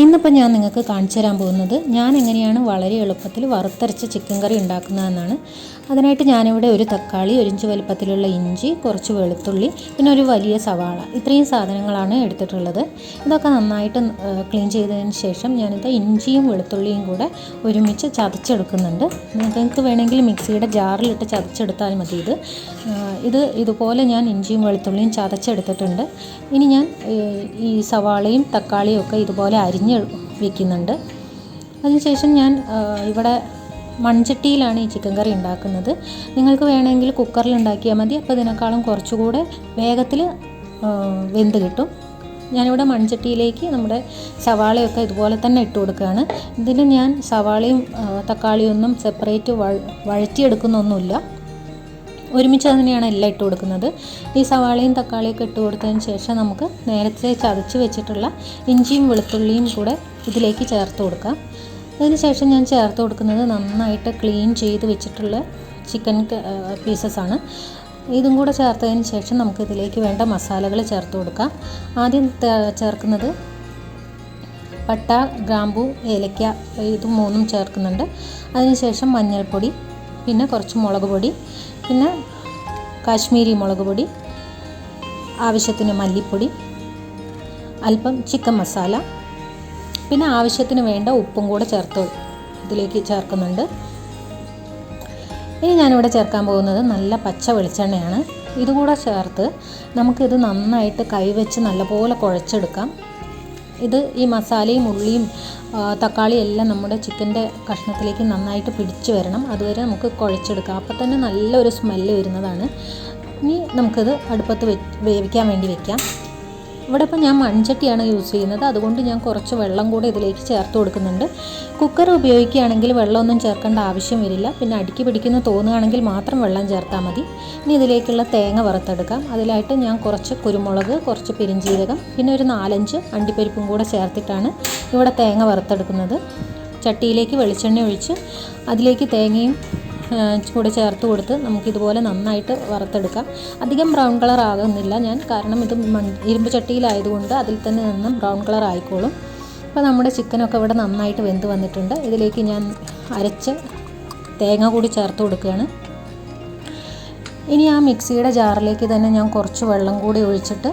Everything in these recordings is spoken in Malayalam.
ഇന്നിപ്പോൾ ഞാൻ നിങ്ങൾക്ക് കാണിച്ചു തരാൻ പോകുന്നത് ഞാൻ എങ്ങനെയാണ് വളരെ എളുപ്പത്തിൽ വറുത്തരച്ച ചിക്കൻ കറി ഉണ്ടാക്കുന്നതെന്നാണ്. അതിനായിട്ട് ഞാനിവിടെ ഒരു തക്കാളി, 1 ഇഞ്ച് വലുപ്പത്തിലുള്ള ഇഞ്ചി, കുറച്ച് വെളുത്തുള്ളി, പിന്നെ ഒരു വലിയ സവാള, ഇത്രയും സാധനങ്ങളാണ് എടുത്തിട്ടുള്ളത്. ഇതൊക്കെ നന്നായിട്ട് ക്ലീൻ ചെയ്തതിന് ശേഷം ഞാനിത് ഇഞ്ചിയും വെളുത്തുള്ളിയും കൂടെ ഒരുമിച്ച് ചതച്ചെടുക്കുന്നുണ്ട്. നിങ്ങൾക്ക് വേണമെങ്കിൽ മിക്സിയുടെ ജാറിലിട്ട് ചതച്ചെടുത്താൽ മതി. ഇതുപോലെ ഞാൻ ഇഞ്ചിയും വെളുത്തുള്ളിയും ചതച്ചെടുത്തിട്ടുണ്ട്. ഇനി ഞാൻ ഈ സവാളയും തക്കാളിയും ഒക്കെ ഇതുപോലെ അരിഞ്ഞ് വയ്ക്കുന്നുണ്ട്. അതിനുശേഷം ഞാൻ ഇവിടെ മൺചട്ടിയിലാണ് ഈ ചിക്കൻ കറി ഉണ്ടാക്കുന്നത്. നിങ്ങൾക്ക് വേണമെങ്കിൽ കുക്കറിൽ ഉണ്ടാക്കിയാൽ മതി. അപ്പോൾ ഇതിനേക്കാളും കുറച്ചുകൂടെ വേഗത്തിൽ വെന്ത് കിട്ടും. ഞാനിവിടെ മൺചട്ടിയിലേക്ക് നമ്മുടെ സവാളയൊക്കെ ഇതുപോലെ തന്നെ ഇട്ട് കൊടുക്കുകയാണ്. ഇതിൽ ഞാൻ സവാളയും തക്കാളിയും ഒന്നും സെപ്പറേറ്റ് വഴറ്റിയെടുക്കുന്നൊന്നുമില്ല, ഒരുമിച്ച് തന്നെയാണ് എല്ലാം ഇട്ട് കൊടുക്കുന്നത്. ഈ സവാളയും തക്കാളിയൊക്കെ ഇട്ട് കൊടുത്തതിന് ശേഷം നമുക്ക് നേരത്തെ ചതച്ച് വെച്ചിട്ടുള്ള ഇഞ്ചിയും വെളുത്തുള്ളിയും കൂടെ ഇതിലേക്ക് ചേർത്ത് കൊടുക്കാം. അതിന് ശേഷം ഞാൻ ചേർത്ത് കൊടുക്കുന്നത് നന്നായിട്ട് ക്ലീൻ ചെയ്ത് വെച്ചിട്ടുള്ള ചിക്കൻ പീസസാണ്. ഇതും കൂടെ ചേർത്തതിന് ശേഷം നമുക്ക് ഇതിലേക്ക് വേണ്ട മസാലകൾ ചേർത്ത് കൊടുക്കാം. ആദ്യം ചേർക്കുന്നത് പട്ട, ഗ്രാമ്പൂ, ഏലക്ക, ഇത് മൂന്നും ചേർക്കുന്നുണ്ട്. അതിനുശേഷം മഞ്ഞൾപ്പൊടി, പിന്നെ കുറച്ച് മുളക് പൊടി, പിന്നെ കാശ്മീരി മുളക് പൊടി, ആവശ്യത്തിന് മല്ലിപ്പൊടി, അല്പം ചിക്കൻ മസാല, പിന്നെ ആവശ്യത്തിന് വേണ്ട ഉപ്പും കൂടെ ഇതിലേക്ക് ചേർക്കുന്നുണ്ട്. ഇനി ഞാനിവിടെ ചേർക്കാൻ പോകുന്നത് നല്ല പച്ച വെളിച്ചെണ്ണയാണ്. ഇതുകൂടെ ചേർത്ത് നമുക്കിത് നന്നായിട്ട് കൈവച്ച് നല്ലപോലെ കുഴച്ചെടുക്കാം. ഈ മസാലയും ഉള്ളിയും തക്കാളിയും എല്ലാം നമ്മുടെ ചിക്കൻ്റെ കഷ്ണത്തിലേക്ക് നന്നായിട്ട് പിടിച്ച് വരണം. അതുവരെ നമുക്ക് കുഴച്ചെടുക്കാം. അപ്പോൾ തന്നെ നല്ലൊരു സ്മെല്ല് വരുന്നതാണ്. ഇനി നമുക്കിത് അടുപ്പത്ത് വേവിക്കാൻ വേണ്ടി വെക്കാം. ഇവിടെ ഇപ്പോൾ ഞാൻ മൺചട്ടിയാണ് യൂസ് ചെയ്യുന്നത്, അതുകൊണ്ട് ഞാൻ കുറച്ച് വെള്ളം കൂടെ ഇതിലേക്ക് ചേർത്ത് കൊടുക്കുന്നുണ്ട്. കുക്കർ ഉപയോഗിക്കുകയാണെങ്കിൽ വെള്ളമൊന്നും ചേർക്കേണ്ട ആവശ്യം വരില്ല. പിന്നെ അടുക്കി പിടിക്കുന്ന തോന്നുകയാണെങ്കിൽ മാത്രം വെള്ളം ചേർത്താൽ മതി. ഇനി ഇതിലേക്കുള്ള തേങ്ങ വറുത്തെടുക്കാം. അതിലായിട്ട് ഞാൻ കുറച്ച് കുരുമുളക്, കുറച്ച് പെരിഞ്ജീരകം, പിന്നെ ഒരു 4-5 അണ്ടിപ്പരിപ്പും കൂടെ ചേർത്തിട്ടാണ് ഇവിടെ തേങ്ങ വറുത്തെടുക്കുന്നത്. ചട്ടിയിലേക്ക് വെളിച്ചെണ്ണ ഒഴിച്ച് അതിലേക്ക് തേങ്ങയും കൂടെ ചേർത്ത് കൊടുത്ത് നമുക്കിതുപോലെ നന്നായിട്ട് വറുത്തെടുക്കാം. അധികം ബ്രൗൺ കളർ ആകുന്നില്ല ഞാൻ, കാരണം ഇത് ഇരുമ്പ് ചട്ടിയിലായതുകൊണ്ട് അതിൽ തന്നെ നിന്ന് ബ്രൗൺ കളർ ആയിക്കോളും. അപ്പോൾ നമ്മുടെ ചിക്കനൊക്കെ ഇവിടെ നന്നായിട്ട് വെന്ത് വന്നിട്ടുണ്ട്. ഇതിലേക്ക് ഞാൻ അരച്ച തേങ്ങ കൂടി ചേർത്ത് കൊടുക്കുകയാണ്. ഇനി ആ മിക്സിയുടെ ജാറിലേക്ക് തന്നെ ഞാൻ കുറച്ച് വെള്ളം കൂടി ഒഴിച്ചിട്ട്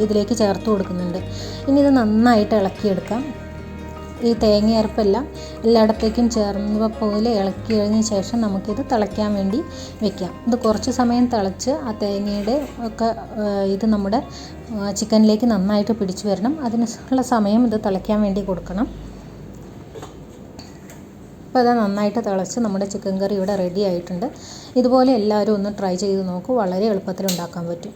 ഇതിലേക്ക് ചേർത്ത് കൊടുക്കുന്നുണ്ട്. ഇനി ഇത് നന്നായിട്ട് ഇളക്കിയെടുക്കാം. ഈ തേങ്ങയരപ്പെല്ലാം എല്ലായിടത്തേക്കും ചേർന്ന പോലെ ഇളക്കി കഴിഞ്ഞ ശേഷം നമുക്കിത് തിളയ്ക്കാൻ വേണ്ടി വെക്കാം. ഇത് കുറച്ച് സമയം തിളച്ച് ആ തേങ്ങയുടെ ഒക്കെ ഇത് നമ്മുടെ ചിക്കനിലേക്ക് നന്നായിട്ട് പിടിച്ചു വരണം. അതിനുള്ള സമയം ഇത് തിളയ്ക്കാൻ വേണ്ടി കൊടുക്കണം. അപ്പോൾ അത് നന്നായിട്ട് തിളച്ച് നമ്മുടെ ചിക്കൻ കറി ഇവിടെ റെഡി ആയിട്ടുണ്ട്. ഇതുപോലെ എല്ലാവരും ഒന്ന് ട്രൈ ചെയ്ത് നോക്കൂ. വളരെ എളുപ്പത്തിൽ ഉണ്ടാക്കാൻ പറ്റും.